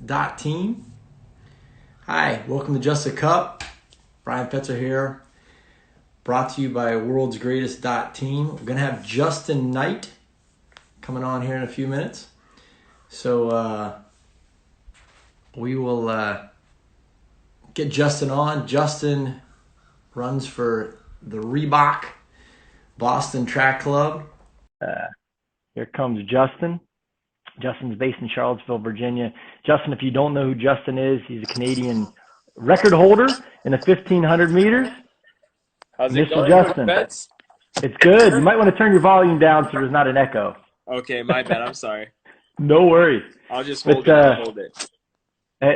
JUSTACUP.team. Hi, welcome to JUSTACUP. Brian Fetzer here, brought to you by World's Greatest.team. We're going to have Justyn Knight coming on here in a few minutes. So we will get Justyn on. Justyn runs for the Reebok Boston Track Club. Here comes Justyn. Justyn's based in Charlottesville, Virginia. Justyn, if you don't know who Justyn is, he's a Canadian record holder in the 1,500 meters. How's it Mr. going, Justyn? Bets? It's good. You might want to turn your volume down so there's not an echo. Okay, my bad. I'm sorry. No worries. I'll just hold it.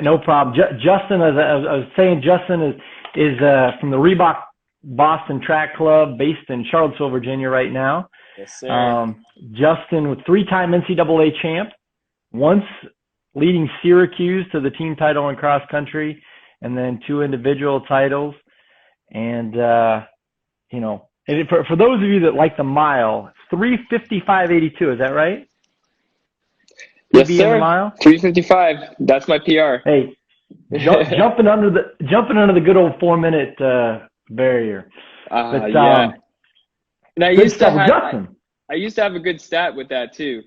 No problem. Justyn, as I was saying, Justyn is from the Reebok Boston Track Club, based in Charlottesville, Virginia right now. Yes, sir. Justyn, with three-time NCAA champ, once leading Syracuse to the team title in cross country, and then 2 individual titles. And for those of you that like the mile, 3:55.82. Is that right? Yes, PB sir. in the mile? 3:55. That's my PR. Hey, jumping under the good old 4-minute barrier. Yeah. And I used to have a good stat with that too.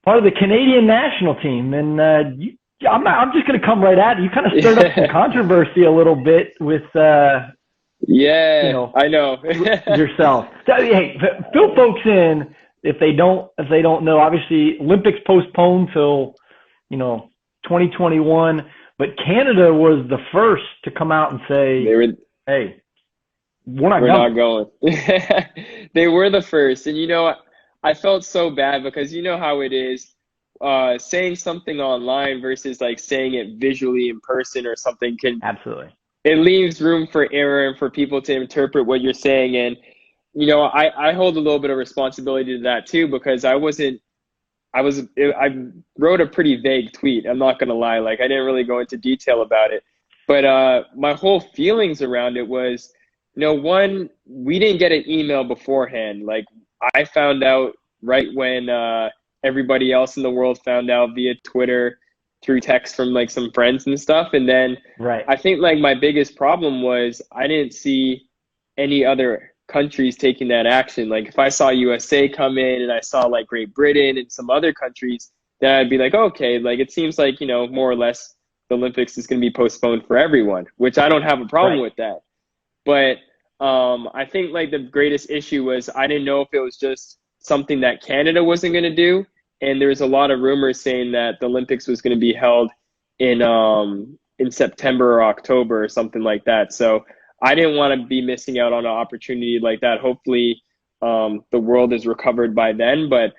Part of the Canadian national team, and I'm just going to come right at it. You kind of stirred up some controversy a little bit with, I know yourself. So, hey, fill folks in if they don't know. Obviously, Olympics postponed till 2021, but Canada was the first to come out and say, "Hey, we're not going." They were the first, and I felt so bad because you know how it is, saying something online versus like saying it visually in person or something absolutely. It leaves room for error and for people to interpret what you're saying. And, I hold a little bit of responsibility to that too, because I wrote a pretty vague tweet. I'm not going to lie. Like, I didn't really go into detail about it, but my whole feelings around it was, one, we didn't get an email beforehand. Like, I found out right when everybody else in the world found out via Twitter, through text from like some friends and stuff. And then I think like my biggest problem was I didn't see any other countries taking that action. Like if I saw USA come in and I saw like Great Britain and some other countries, then I'd be like, okay, like it seems like, more or less the Olympics is going to be postponed for everyone, which I don't have a problem with that. But I think like the greatest issue was I didn't know if it was just something that Canada wasn't going to do. And there was a lot of rumors saying that the Olympics was going to be held in September or October or something like that. So I didn't want to be missing out on an opportunity like that. Hopefully the world is recovered by then. But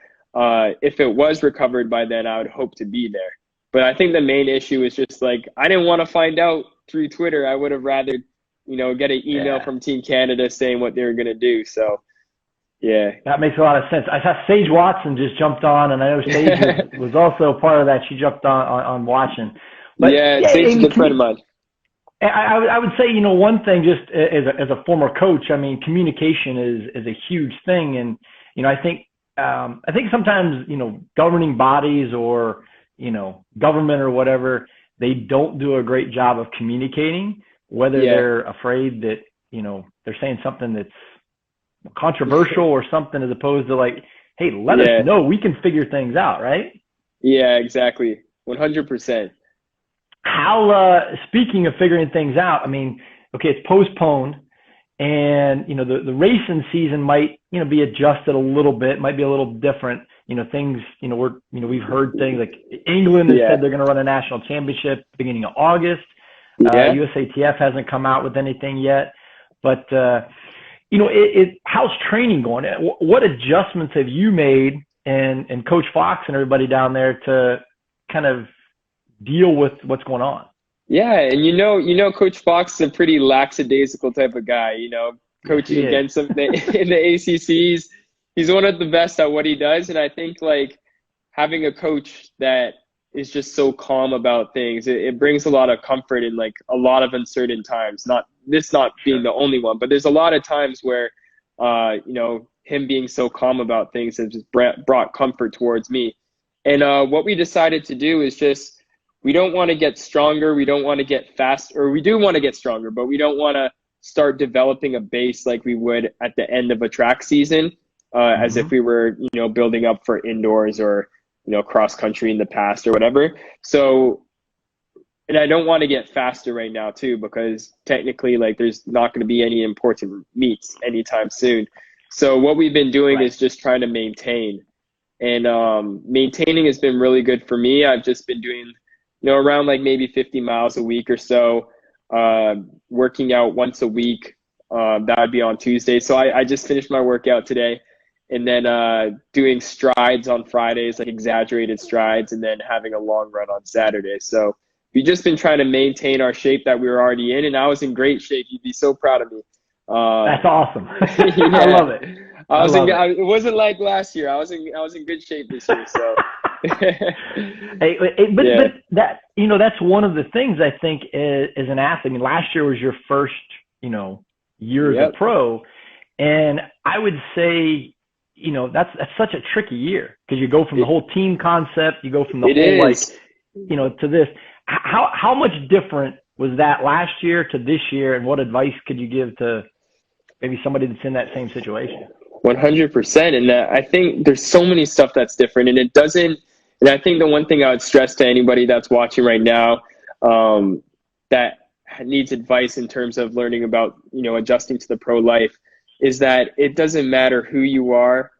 if it was recovered by then, I would hope to be there. But I think the main issue is just like I didn't want to find out through Twitter. I would have rather, get an email from Team Canada saying what they were going to do. So. Yeah, that makes a lot of sense. I saw Sage Watson just jumped on, and I know Sage was also part of that. She jumped on watching. But, Sage is a friend of mine. I would say, one thing just as a former coach, I mean, communication is a huge thing. And, I think sometimes, governing bodies or, government or whatever, they don't do a great job of communicating, whether they're afraid that, they're saying something that's controversial or something, as opposed to like, hey, let us know, we can figure things out, right? Yeah, exactly. 100%. How, speaking of figuring things out, I mean, okay, it's postponed, and, the racing season might, be adjusted a little bit, might be a little different. Things, we've heard things like England has said they're going to run a national championship beginning of August. USATF hasn't come out with anything yet, but, how's training going? What adjustments have you made, and Coach Fox and everybody down there, to kind of deal with what's going on? Yeah, and Coach Fox is a pretty lackadaisical type of guy. Coaching against them in the ACCs, he's one of the best at what he does. And I think like having a coach that is just so calm about things, it brings a lot of comfort in like a lot of uncertain times. Not being the only one, but there's a lot of times where him being so calm about things has just brought comfort towards me. And what we decided to do is just, we don't want to get stronger. We don't want to get fast, or we do want to get stronger, but we don't want to start developing a base like we would at the end of a track season, as if we were, building up for indoors or, cross country in the past or whatever. So, and I don't want to get faster right now too, because technically like there's not going to be any important meets anytime soon. So what we've been doing is just trying to maintain, and maintaining has been really good for me. I've just been doing, around like maybe 50 miles a week or so, working out once a week. That would be on Tuesday. So I just finished my workout today, and then doing strides on Fridays, like exaggerated strides, and then having a long run on Saturday. So we've just been trying to maintain our shape that we were already in, and I was in great shape. You'd be so proud of me. That's awesome. I love it. It wasn't like last year. I was in good shape this year. So. But that, that's one of the things I think as an athlete. I mean, last year was your first, year as a pro, and I would say, that's such a tricky year, because you go from the whole team concept, you go from the whole to this. How much different was that last year to this year, and what advice could you give to maybe somebody that's in that same situation? 100%. And I think there's so many stuff that's different, and it doesn't. And I think the one thing I would stress to anybody that's watching right now, that needs advice in terms of learning about, adjusting to the pro life, is that it doesn't matter who you are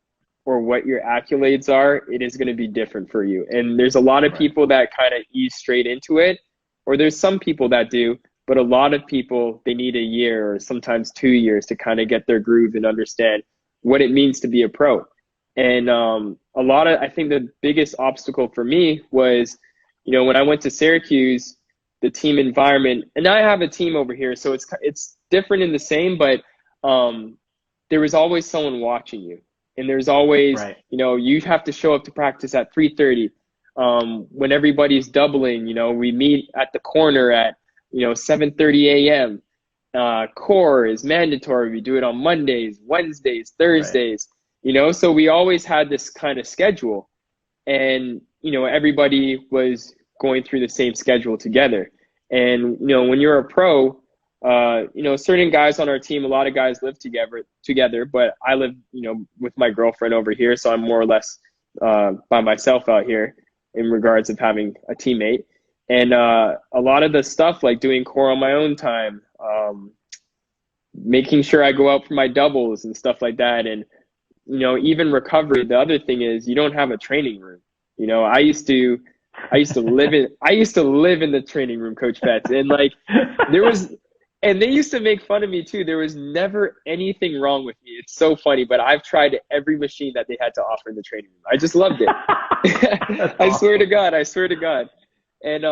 or what your accolades are, it is going to be different for you. And there's a lot of people that kind of ease straight into it, or there's some people that do, but a lot of people, they need a year or sometimes 2 years to kind of get their groove and understand what it means to be a pro. And I think the biggest obstacle for me was, when I went to Syracuse, the team environment, and I have a team over here, so it's different in the same, but there was always someone watching you. And there's always, you have to show up to practice at 3:30. When everybody's doubling, we meet at the corner at, 7:30 a.m. Core is mandatory. We do it on Mondays, Wednesdays, Thursdays, so we always had this kind of schedule, and, everybody was going through the same schedule together. And, when you're a pro, certain guys on our team, a lot of guys live together, but I live, with my girlfriend over here. So I'm more or less by myself out here in regards of having a teammate. And a lot of the stuff like doing core on my own time, making sure I go out for my doubles and stuff like that. And, even recovery. The other thing is you don't have a training room. I used to live in the training room, Coach Betts, and like and they used to make fun of me too. There was never anything wrong with me. It's so funny, but I've tried every machine that they had to offer in the training room. I just loved it. I swear to God. And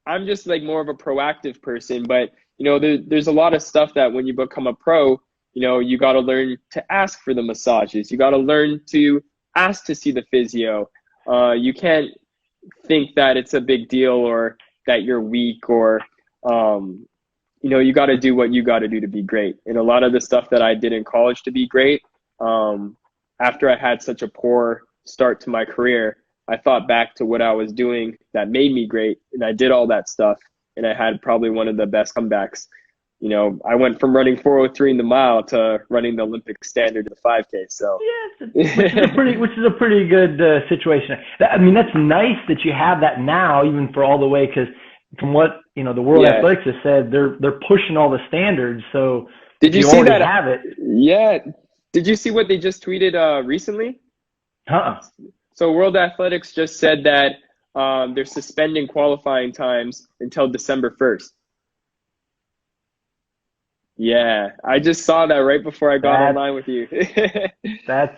I'm just like more of a proactive person, but there's a lot of stuff that when you become a pro, you got to learn to ask for the massages. You got to learn to ask to see the physio. You can't think that it's a big deal or that you're weak or you got to do what you got to do to be great. And a lot of the stuff that I did in college to be great, after I had such a poor start to my career, I thought back to what I was doing that made me great, and I did all that stuff, and I had probably one of the best comebacks. I went from running 4:03 in the mile to running the Olympic standard in the 5K. So yeah, which is a pretty good situation. I mean, that's nice that you have that now, even for all the way, because from what the World Athletics has said, they're pushing all the standards. So did you see that? Have it? Yeah. Did you see what they just tweeted recently? So World Athletics just said that they're suspending qualifying times until December 1st. Yeah, I just saw that right before I got online with you. that's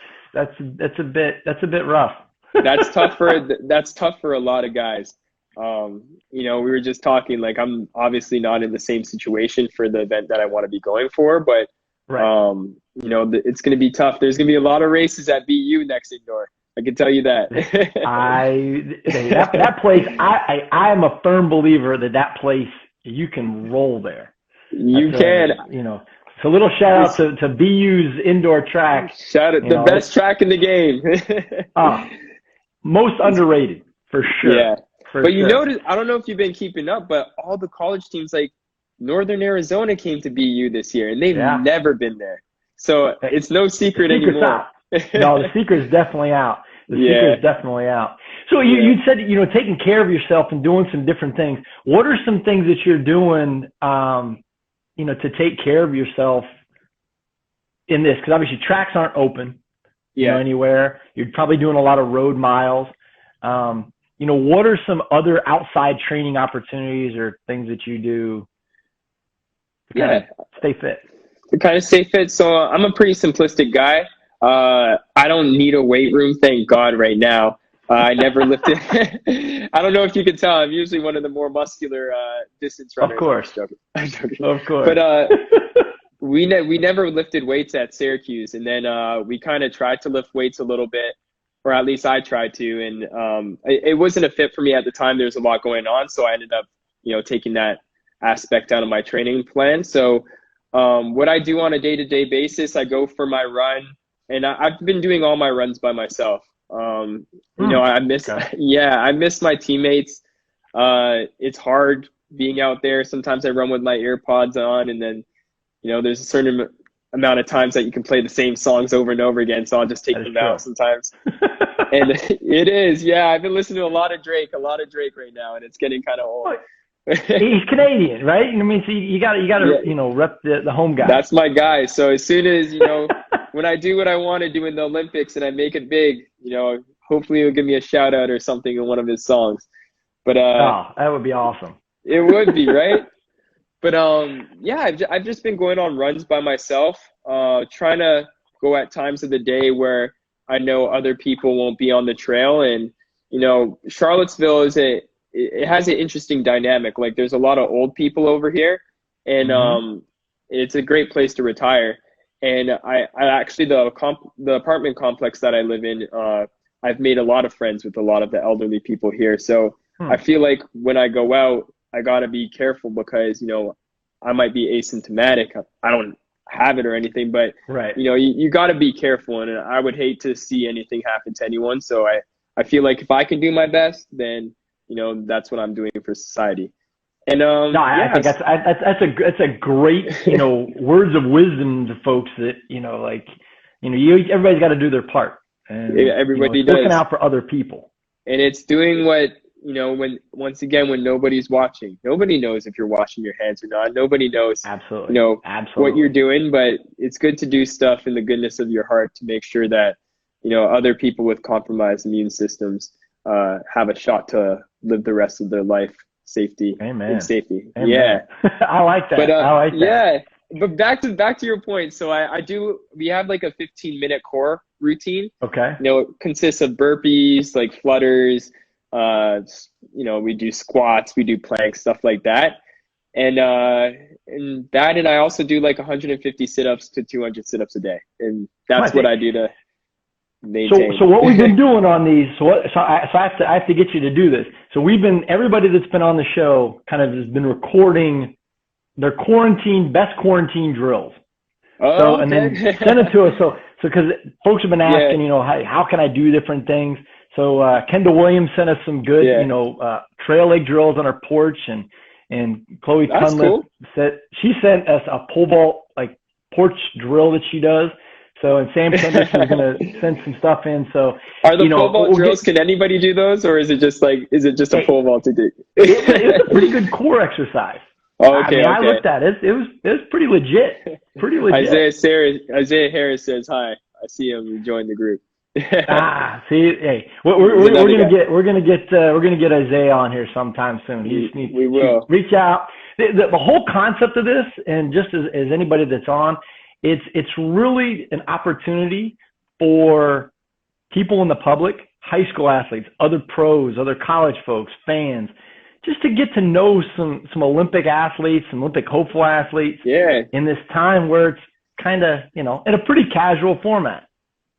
a bit rough. That's tough for a lot of guys. We were just talking, like, I'm obviously not in the same situation for the event that I want to be going for, but it's going to be tough. There's going to be a lot of races at BU next indoor. I can tell you that. That place, I am a firm believer that place, you can roll there. You can. So a little shout out to BU's indoor track. Shout out the best track in the game. Most underrated, for sure. Yeah. But you notice, I don't know if you've been keeping up, but all the college teams like Northern Arizona came to BU this year, and they've never been there. So it's no secret anymore. No, the secret's definitely out. The secret's definitely out. So you said, taking care of yourself and doing some different things. What are some things that you're doing, to take care of yourself in this? Because obviously tracks aren't open anywhere. You're probably doing a lot of road miles. What are some other outside training opportunities or things that you do to kind of stay fit? To kind of stay fit. So I'm a pretty simplistic guy. I don't need a weight room, thank God, right now. I never lifted. I don't know if you can tell. I'm usually one of the more muscular distance runners. Of course. I'm joking. Of course. But we never lifted weights at Syracuse, and then we kind of tried to lift weights a little bit, or at least I tried to, and it wasn't a fit for me at the time. There's a lot going on, so I ended up, taking that aspect out of my training plan. So what I do on a day-to-day basis, I go for my run, and I've been doing all my runs by myself. I miss my teammates. It's hard being out there. Sometimes I run with my AirPods on, and then, there's a certain amount of times that you can play the same songs over and over again. So I'll just take them out sometimes. And it is, I've been listening to a lot of Drake right now, and it's getting kind of old. He's Canadian, right? I mean, so you got to rep the home guy. That's my guy. So as soon as, when I do what I want to do in the Olympics and I make it big, hopefully he'll give me a shout out or something in one of his songs. But that would be awesome. It would be, right? But I've just been going on runs by myself, trying to go at times of the day where I know other people won't be on the trail. And Charlottesville it has an interesting dynamic. Like, there's a lot of old people over here, and it's a great place to retire. And I actually, the apartment complex that I live in, I've made a lot of friends with a lot of the elderly people here. So I feel like when I go out, I got to be careful because, I might be asymptomatic. I don't have it or anything, but, you got to be careful. And I would hate to see anything happen to anyone. So I feel like if I can do my best, then, that's what I'm doing for society. And I think that's a great words of wisdom to folks that everybody's got to do their part. And, everybody does. Looking out for other people. And it's doing what when nobody's watching. Nobody knows if you're washing your hands or not. Nobody knows what you're doing. But it's good to do stuff in the goodness of your heart to make sure that other people with compromised immune systems have a shot to live the rest of their life in safety. Amen. Amen. Yeah. I like that. But, I like that. Yeah. But back to your point. So we have like a 15-minute core routine. Okay. It consists of burpees, like flutters, we do squats, we do planks, stuff like that. And I also do like 150 sit-ups to 200 sit-ups a day. And that's what I do to maintain. So what we've been doing on these, I have to get you to do this. So everybody that's been on the show kind of has been recording they're best quarantine drills. Oh, so, okay. and then send it to us. So because folks have been asking, how can I do different things? So Kendall Williams sent us some good, trail leg drills on our porch, and Chloe Cunliffe she sent us a pole vault like porch drill that she does. So, and Sam Kendrick is going to send some stuff in. So, are the pole vault drills? Can anybody do those, or is it just a pole vault to do? It's a pretty good core exercise. Oh, okay, I looked at it. It was pretty legit. Pretty legit. Isaiah Harris says hi. I see him. He joined the group. See, hey, we're gonna get Isaiah on here sometime soon. We will reach out. The whole concept of this, and just as anybody that's on, it's really an opportunity for people in the public, high school athletes, other pros, other college folks, fans, just to get to know some Olympic athletes, some Olympic hopeful athletes. Yeah. In this time where it's kind of, in a pretty casual format,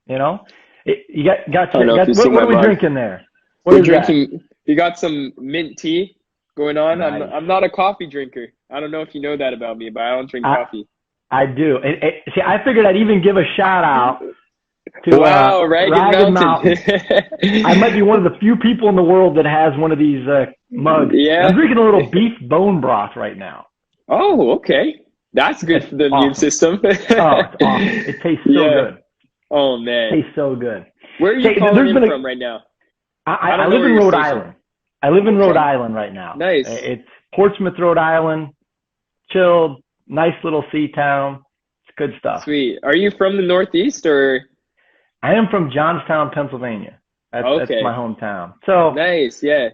what are we drinking there? We're drinking. You got some mint tea going on. Nice. I'm not a coffee drinker. I don't know if you know that about me, but I don't drink coffee. I do. See, I figured I'd even give a shout out to Ragged Mountain. I might be one of the few people in the world that has one of these mugs. Yeah. I'm drinking a little beef bone broth right now. Oh, okay. That's good for the immune system. It's awesome. It tastes so good. Oh, man. It tastes so good. Where are you calling in from right now? I live in Rhode Island. I live in Rhode Island right now. Nice. It's Portsmouth, Rhode Island. Chilled, nice little sea town. It's good stuff. Sweet. Are you from the Northeast or? I am from Johnstown, Pennsylvania. That's my hometown. So nice, yeah.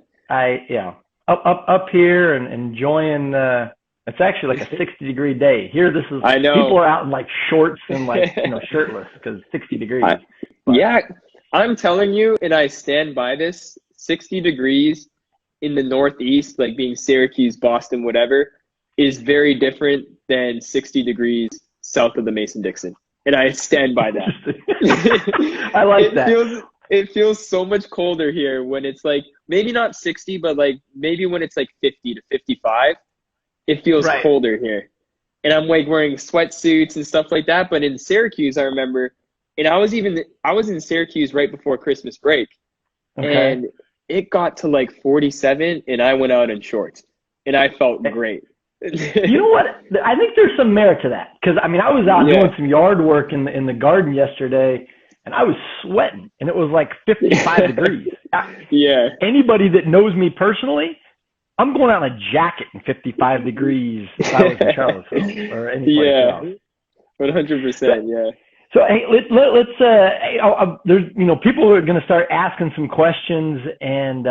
Up here and enjoying. It's actually like a 60-degree day here. I know people are out in like shorts and like shirtless because it's 60 degrees. Yeah, I'm telling you, and I stand by this. 60 degrees in the Northeast, like being Syracuse, Boston, whatever, is very different than 60 degrees south of the Mason-Dixon. And I stand by that. I like that. It feels so much colder here when it's like, maybe not 60, but like maybe when it's like 50 to 55, it feels colder here. And I'm like wearing sweatsuits and stuff like that. But in Syracuse, I remember, and I was in Syracuse right before Christmas break. Okay. And it got to like 47 and I went out in shorts and I felt great. You know what? I think there's some merit to that. Because, I was out doing some yard work in the garden yesterday, and I was sweating, and it was like 55 degrees. Yeah. Anybody that knows me personally, I'm going out in a jacket in 55 degrees if I was in Charlottesville or any place else. 100%, yeah. So, hey, let's there's, people are going to start asking some questions and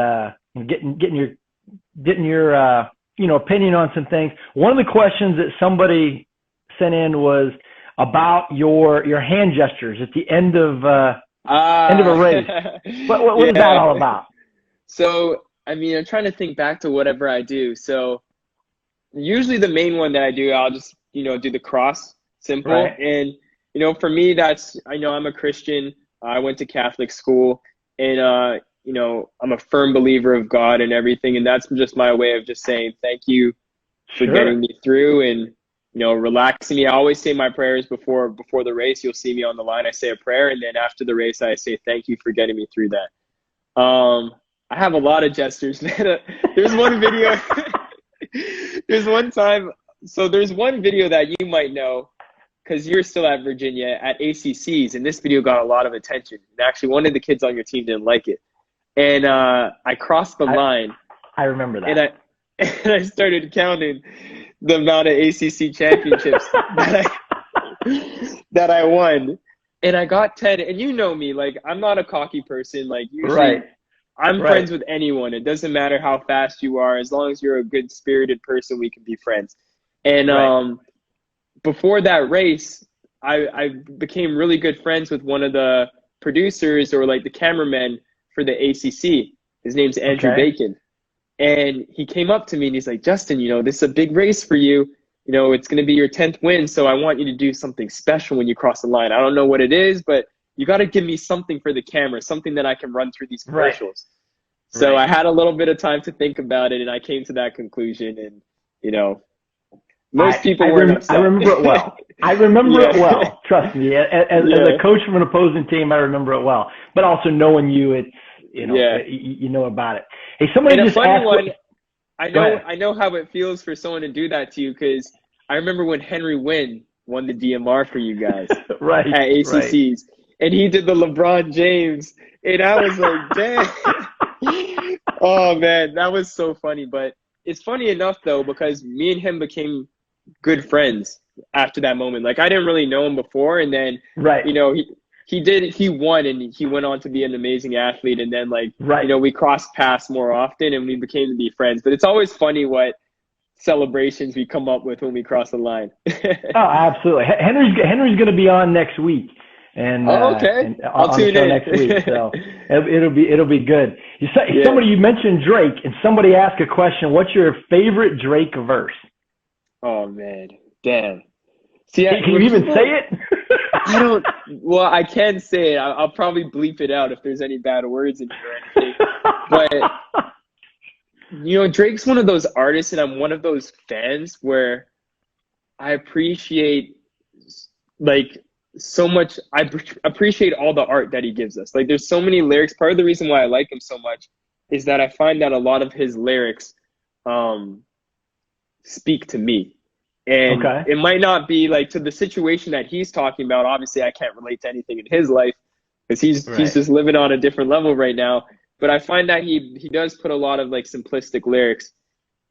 getting your opinion on some things. One of the questions that somebody sent in was about your hand gestures at the end of a race. What is that all about? So, I'm trying to think back to whatever I do. So, usually the main one that I do, I'll just, do the cross simple. Right. And, for me, I'm a Christian. I went to Catholic school and, I'm a firm believer of God and everything. And that's just my way of just saying thank you for getting me through and, relaxing me. I always say my prayers before the race. You'll see me on the line. I say a prayer. And then after the race, I say thank you for getting me through that. I have a lot of gestures. There's one video. There's one video that you might know because you're still at Virginia at ACCs. And this video got a lot of attention. And actually, one of the kids on your team didn't like it. And I crossed the line. I remember that. And I started counting the amount of ACC championships that I won. And I got 10. And you know me, like, I'm not a cocky person. Like, usually I'm friends with anyone. It doesn't matter how fast you are. As long as you're a good-spirited person, we can be friends. And before that race, I became really good friends with one of the producers or, like, the cameramen for the ACC. His name's Andrew Bacon. And he came up to me and he's like, Justyn, this is a big race for you. It's going to be your 10th win. So I want you to do something special when you cross the line. I don't know what it is, but you got to give me something for the camera, something that I can run through these commercials. So I had a little bit of time to think about it and I came to that conclusion. And, Most people weren't upset. I remember it well. I remember it well. Trust me. As a coach from an opposing team, I remember it well. But also knowing you, it's you know about it. Hey, somebody just asked. I know how it feels for someone to do that to you, because I remember when Henry Wynn won the DMR for you guys right, at ACCs, right. and he did the LeBron James, and I was like, damn. Oh man, that was so funny. But it's funny enough though, because me and him became good friends after that moment. Like, I didn't really know him before, and then he won, and he went on to be an amazing athlete, and then we crossed paths more often, and we became to be friends. But it's always funny what celebrations we come up with when we cross the line. Oh, absolutely. Henry's going to be on next week, and okay, I'll tune in next week. So it'll be good. Somebody, you mentioned Drake, and somebody asked a question. What's your favorite Drake verse? Oh man, damn. See, can you even say it? I don't. Well, I can say it. I'll probably bleep it out if there's any bad words in here or anything. But Drake's one of those artists, and I'm one of those fans where I appreciate so much. I appreciate all the art that he gives us. Like, there's so many lyrics. Part of the reason why I like him so much is that I find that a lot of his lyrics speak to me. And it might not be to the situation that he's talking about. Obviously, I can't relate to anything in his life because he's just living on a different level right now. But I find that he does put a lot of simplistic lyrics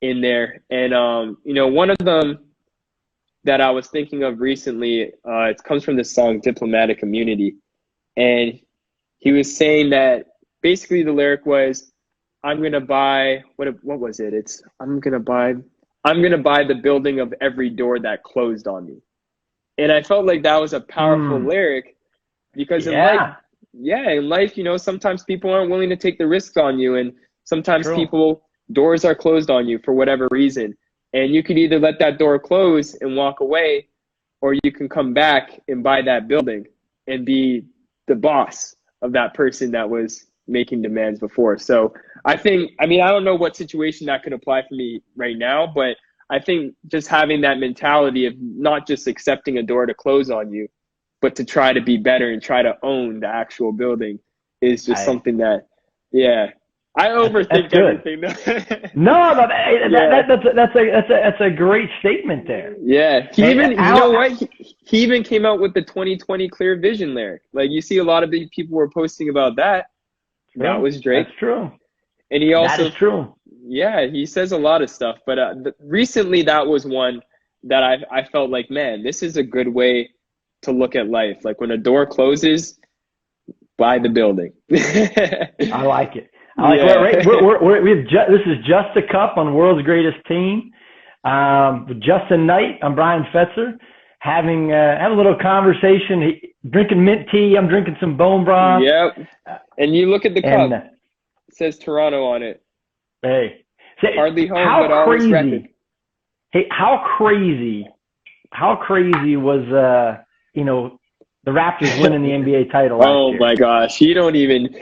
in there. And, one of them that I was thinking of recently, it comes from this song, Diplomatic Immunity. And he was saying that basically the lyric was, I'm going to buy, what was it? I'm going to buy the building of every door that closed on me. And I felt like that was a powerful lyric, because in life, sometimes people aren't willing to take the risks on you. And sometimes doors are closed on you for whatever reason. And you could either let that door close and walk away, or you can come back and buy that building and be the boss of that person that was making demands before. So I don't know what situation that could apply for me right now, but I think just having that mentality of not just accepting a door to close on you, but to try to be better and try to own the actual building is just something that, I overthink everything. That's a great statement there. Yeah. He even came out with the 2020 Clear Vision lyric. Like, you see a lot of big people were posting about that. True. That was Drake. That's true. And he also, that is true. Yeah, he says a lot of stuff. But recently that was one that I felt like, man, this is a good way to look at life. Like, when a door closes, buy the building. I like it. This is JUSTACUP on World's Greatest Team. With Justyn Knight, I'm Brian Fetzer, having a little conversation, drinking mint tea. I'm drinking some bone broth. Yep. And you look at the cup. It says Toronto on it. Hey. Hardly home, but always record. Hey, how crazy was, the Raptors winning the NBA title last year? My gosh. You don't even...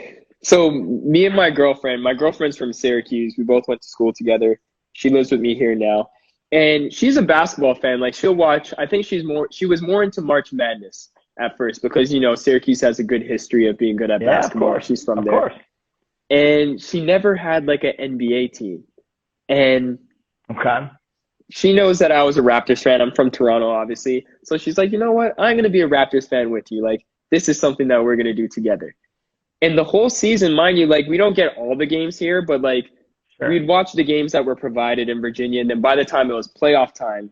So me and my girlfriend's from Syracuse. We both went to school together. She lives with me here now. And she's a basketball fan. Like, she'll watch, I think she was more into March Madness at first because, Syracuse has a good history of being good at basketball. Of course. She's from there. Of course. And she never had an NBA team. And she knows that I was a Raptors fan. I'm from Toronto, obviously. So she's like, you know what? I'm going to be a Raptors fan with you. Like, this is something that we're going to do together. And the whole season, mind you, we don't get all the games here, but we'd watch the games that were provided in Virginia. And then by the time it was playoff time,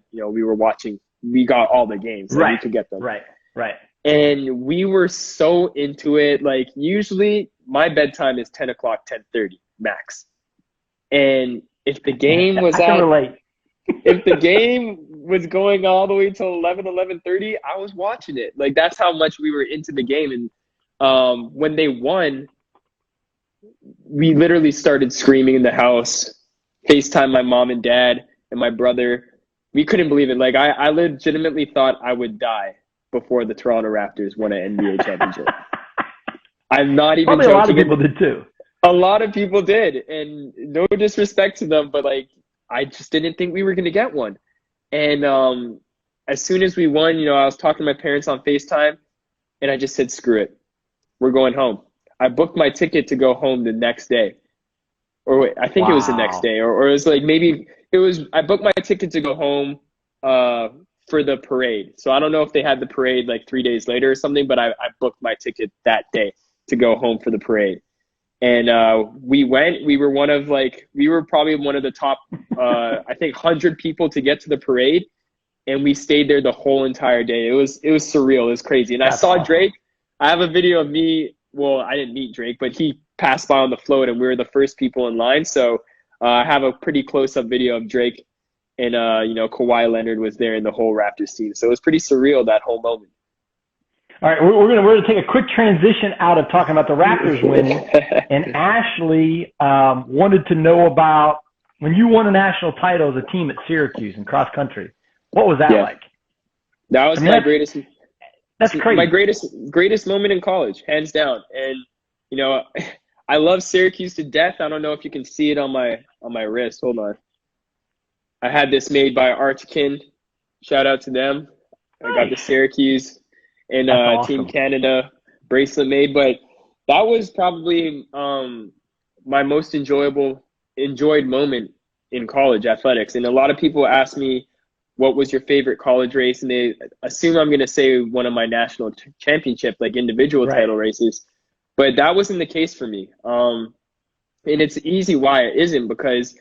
we got all the games. We could get them. Right. And we were so into it. Usually my bedtime is 10 o'clock, 10:30 max. And if the game was if the game was going all the way till 11:30, I was watching it. That's how much we were into the game. And when they won, we literally started screaming in the house, FaceTime my mom and dad and my brother. We couldn't believe it. I legitimately thought I would die before the Toronto Raptors won an NBA championship. I'm not even joking. A lot of people did too. A lot of people did. And no disrespect to them, but I just didn't think we were going to get one. And as soon as we won, I was talking to my parents on FaceTime, and I just said, screw it. We're going home. I booked my ticket to go home the next day. Or wait, I think it was the next day. Or it was like I booked my ticket to go home for the parade. So I don't know if they had the parade like 3 days later or something, but I booked my ticket that day to go home for the parade. And we went. We were probably one of the top, I think, 100 people to get to the parade. And we stayed there the whole entire day. It was surreal. It was crazy. And I saw awesome. Drake. I have a video of me. Well, I didn't meet Drake, but he passed by on the float, and we were the first people in line. So I have a pretty close-up video of Drake, and Kawhi Leonard was there in the whole Raptors team. So it was pretty surreal, that whole moment. All right, we're gonna take a quick transition out of talking about the Raptors winning, and Ashley wanted to know about when you won a national title as a team at Syracuse in cross country. What was that like? That was my greatest. That's crazy. My greatest moment in college, hands down. And I love Syracuse to death. I don't know if you can see it on my wrist. Hold on. I had this made by Archkin. Shout out to them. I got the Syracuse and awesome. Team Canada bracelet made. But that was probably my most enjoyed moment in college athletics. And a lot of people ask me, what was your favorite college race? And they assume I'm going to say one of my national championship, like individual title races. But that wasn't the case for me. And it's easy why it isn't, because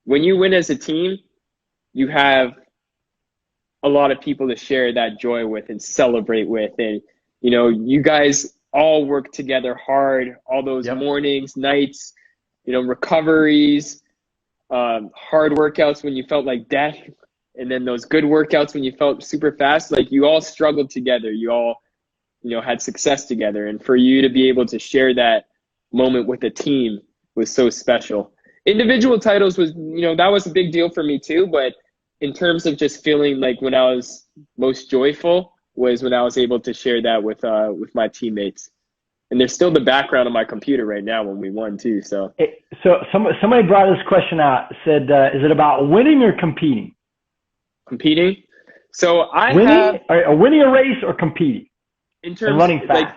when you win as a team, you have a lot of people to share that joy with and celebrate with. And, you guys all work together hard, all those mornings, nights, recoveries, hard workouts when you felt like death. And then those good workouts when you felt super fast, like you all struggled together. You all, had success together. And for you to be able to share that moment with a team was so special. Individual titles was, that was a big deal for me too. But in terms of just feeling like when I was most joyful was when I was able to share that with my teammates. And there's still the background on my computer right now when we won too. So somebody brought this question out, said, is it about winning or competing? Competing. So winning a race or competing in terms and running fast. Like,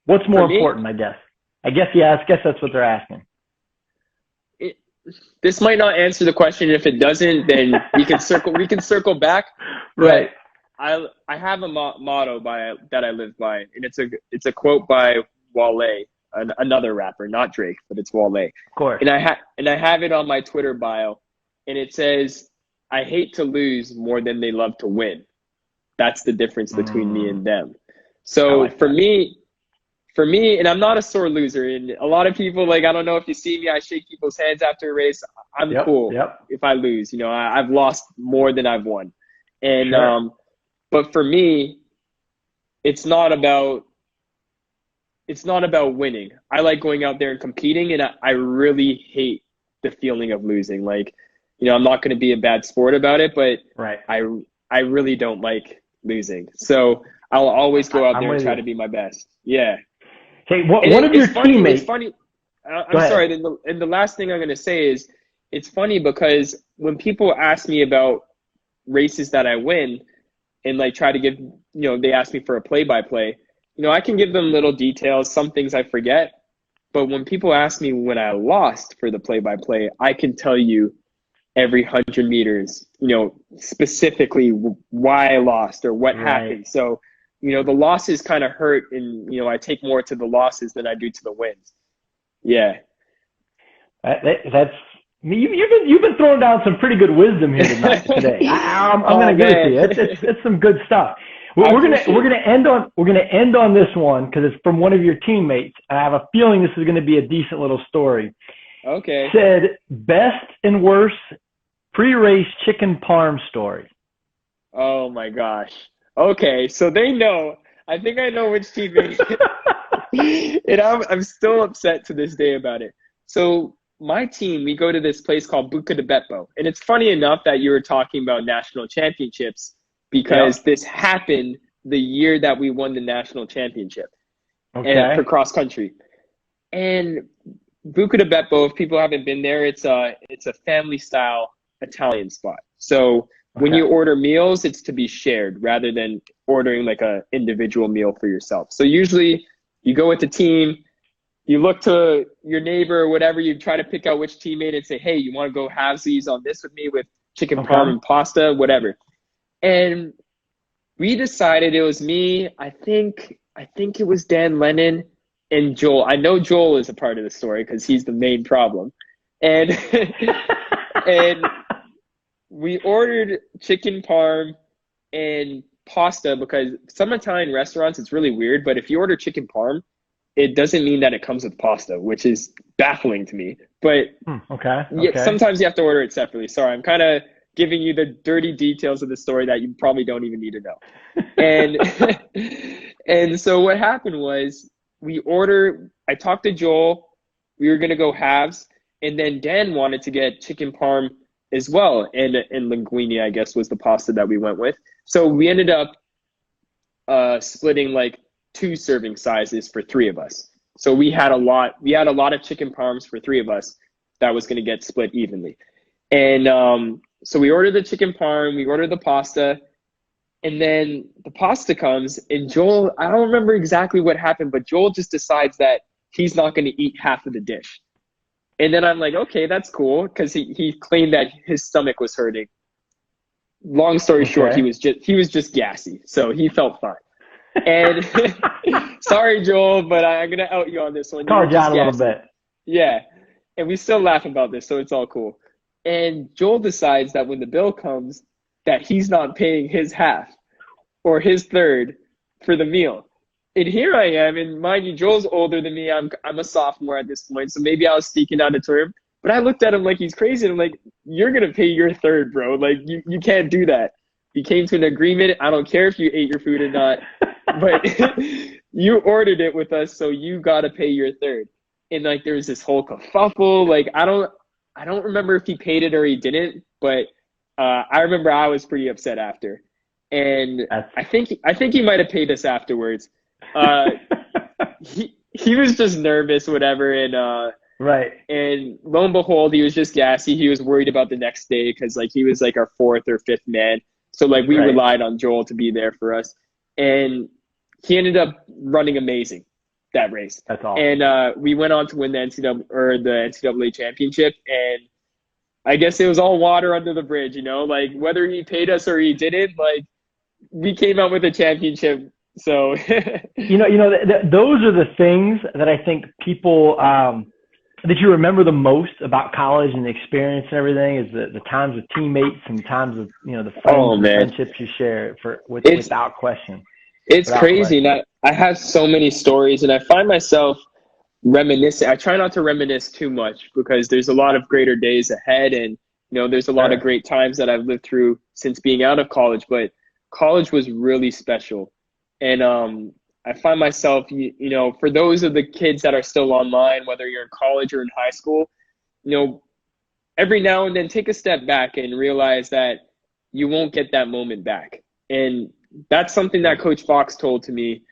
what's more important? I guess that's what they're asking. This might not answer the question. If it doesn't, then we can circle back. Right. I have a motto that I live by, and it's a quote by Wale, another rapper, not Drake, but it's Wale. Of course. And I have it on my Twitter bio, and it says, I hate to lose more than they love to win. That's the difference between me and them. So for me, and I'm not a sore loser. And a lot of people, I don't know if you see me, I shake people's hands after a race. I'm cool if I lose. I've lost more than I've won. And but for me, it's not about winning. I like going out there and competing, and I really hate the feeling of losing. I'm not going to be a bad sport about it, but I really don't like losing. So I'll always go out there and try to be my best. Yeah. Hey, one of your teammates. It's funny. I'm sorry. And the last thing I'm going to say is, it's funny because when people ask me about races that I win and try to give, they ask me for a play-by-play, I can give them little details, some things I forget. But when people ask me when I lost for the play-by-play, I can tell you every 100 meters, specifically why I lost or what happened. So, the losses kind of hurt, and, I take more to the losses than I do to the wins. Yeah. That's me. You've been throwing down some pretty good wisdom here today. I'm going to give it to you. It's some good stuff. We're gonna end on this one because it's from one of your teammates. I have a feeling this is going to be a decent little story. Okay. Said best and worst pre-race chicken parm story. Oh my gosh. Okay, so they know. I think I know which teammate. And I'm still upset to this day about it. So my team, we go to this place called Buca di Beppo, and it's funny enough that you were talking about national championships because this happened the year that we won the national championship for cross country. And Buca di Beppo, if people haven't been there, it's a family style Italian spot. So When Okay. you order meals, it's to be shared rather than ordering like a individual meal for yourself. So usually you go with the team, you look to your neighbor or whatever, you try to pick out which teammate and say, hey, you want to go halvesies on this with me with chicken Okay. parm and pasta, whatever. And we decided it was me, I think it was Dan Lennon and Joel. I know Joel is a part of the story because he's the main problem. And and we ordered chicken parm and pasta because some Italian restaurants, it's really weird, but if you order chicken parm, it doesn't mean that it comes with pasta, which is baffling to me. But Okay. yeah, sometimes you have to order it separately. Sorry, I'm kind of giving you the dirty details of the story that you probably don't even need to know. And and so what happened was I talked to Joel, we were going to go halves, and then Dan wanted to get chicken parm as well, and linguine, I guess, was the pasta that we went with. So we ended up splitting like 2 serving sizes for 3 of us. So we had a lot of chicken parms for 3 of us that was going to get split evenly. And so we ordered the chicken parm, we ordered the pasta, and then the pasta comes, and Joel, I don't remember exactly what happened, but Joel just decides that he's not going to eat half of the dish. And then I'm like, okay, that's cool, because he claimed that his stomach was hurting. Long story short, he was just gassy, so he felt fine. And sorry, Joel, but I'm gonna out you on this one. Called you out a little bit. Yeah, and we still laugh about this, so it's all cool. And Joel decides that when the bill comes, that he's not paying his half or his third for the meal. And here I am, and mind you, Joel's older than me. I'm a sophomore at this point, so maybe I was speaking out of term. But I looked at him like he's crazy, and I'm like, you're gonna pay your third, bro. Like you can't do that. We came to an agreement. I don't care if you ate your food or not, but you ordered it with us, so you gotta pay your third. And like there was this whole kerfuffle. Like I don't remember if he paid it or he didn't, but I remember I was pretty upset after. And I think he might have paid us afterwards. He was just nervous, whatever, and right. And lo and behold, he was just gassy. He was worried about the next day because like he was like our 4th or 5th man. So like we relied on Joel to be there for us, and he ended up running amazing that race. That's awesome. And we went on to win the NCAA championship, and I guess it was all water under the bridge, you know, like whether he paid us or he didn't, like we came out with a championship. So those are the things that I think people that you remember the most about college and the experience and everything is the times with teammates and times with the friendships you share without question. It's crazy. And I have so many stories, and I find myself reminiscing. I try not to reminisce too much because there's a lot of greater days ahead, and there's a lot of great times that I've lived through since being out of college, but college was really special. And I find myself, for those of the kids that are still online, whether you're in college or in high school, every now and then take a step back and realize that you won't get that moment back. And that's something that Coach Fox told to me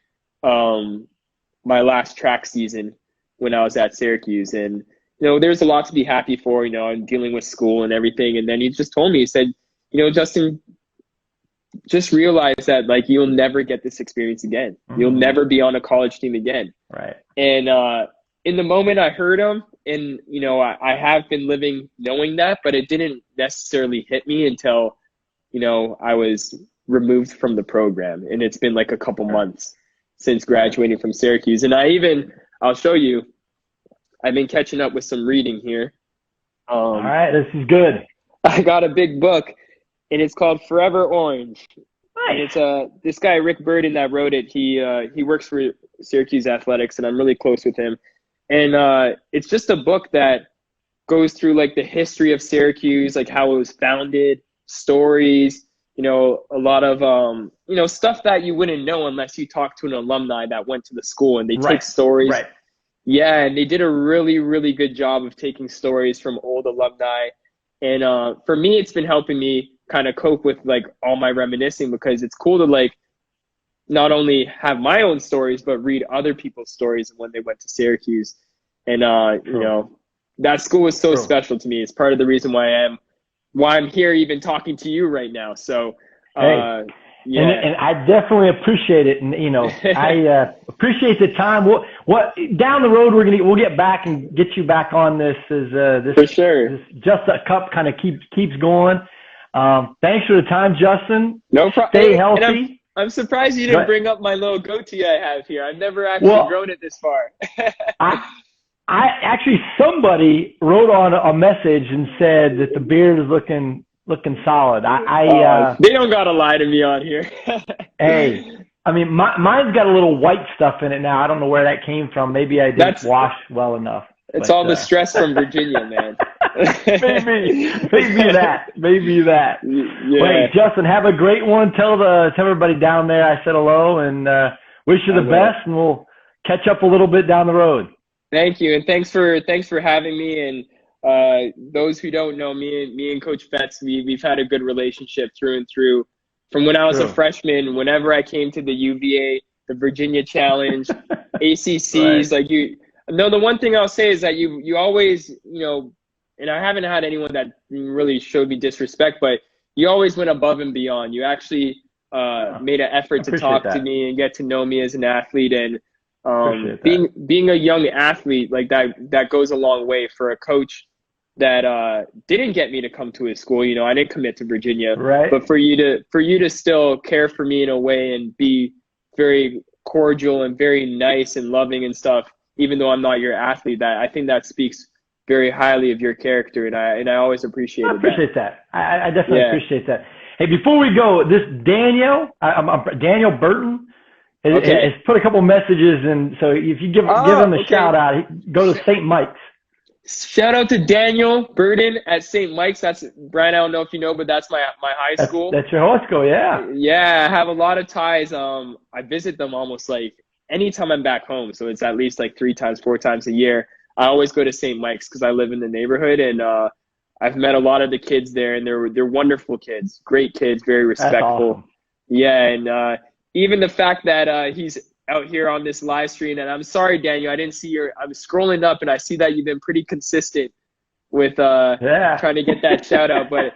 my last track season when I was at Syracuse. And, there's a lot to be happy for, I'm dealing with school and everything. And then he just told me, he said, Justyn, just realize that like you'll never get this experience again. Mm-hmm. You'll never be on a college team again. Right. And in the moment I heard him, and I have been living knowing that, but it didn't necessarily hit me until I was removed from the program, and it's been like a couple months since graduating from Syracuse. And I'll show you, I've been catching up with some reading here. All right, this is good. I got a big book, and it's called Forever Orange. Nice. And it's this guy Rick Burden that wrote it. He works for Syracuse Athletics, and I'm really close with him. And it's just a book that goes through like the history of Syracuse, like how it was founded, stories, a lot of stuff that you wouldn't know unless you talk to an alumni that went to the school, and they take stories. Right. Yeah, and they did a really, really good job of taking stories from old alumni. And for me, it's been helping me kind of cope with like all my reminiscing, because it's cool to like not only have my own stories, but read other people's stories when they went to Syracuse. And, that school was so special to me. It's part of the reason why I am why I'm here even talking to you right now. So, hey. yeah. And I definitely appreciate it. And, you know, I appreciate the time. What down the road, we'll get back and get you back on this this, For sure. This JUSTACUP kind of keeps going. Thanks for the time, Justyn. No problem. Stay healthy. I'm surprised you didn't bring up my little goatee I have here. I've never actually grown it this far. I actually, somebody wrote on a message and said that the beard is looking solid. They don't gotta lie to me on here. Hey, I mean, mine's got a little white stuff in it now. I don't know where that came from. Maybe I didn't wash well enough. It's all the stress from Virginia, man. maybe that. Yeah. Wait, Justyn, have a great one. Tell everybody down there I said hello and wish you the best, and we'll catch up a little bit down the road. Thank you, and thanks for having me. And those who don't know me and Coach Betts, we've had a good relationship through and through. From when I was a freshman, whenever I came to the UVA, the Virginia Challenge, ACCs, like you. No, the one thing I'll say is that you always, you know, and I haven't had anyone that really showed me disrespect, but you always went above and beyond. You actually made an effort to talk to me and get to know me as an athlete. And being a young athlete, like that goes a long way for a coach that didn't get me to come to his school. You know, I didn't commit to Virginia, but for you to still care for me in a way and be very cordial and very nice and loving and stuff, even though I'm not your athlete, I think that speaks very highly of your character, and I always appreciate that. I definitely appreciate that. Hey, before we go, this Daniel Burton has put a couple messages, and so if you give him a shout out, go to St. Mike's. Shout out to Daniel Burton at St. Mike's. That's Brian. I don't know if you know, but that's my high school. That's your high school, yeah. Yeah, I have a lot of ties. I visit them almost like anytime I'm back home, so it's at least like 4 times a year. I always go to St. Mike's because I live in the neighborhood, and I've met a lot of the kids there, and they're wonderful kids, great kids, very respectful. Awesome. Yeah, and even the fact that he's out here on this live stream, and I'm sorry, Daniel, I didn't see I was scrolling up, and I see that you've been pretty consistent with trying to get that shout out, but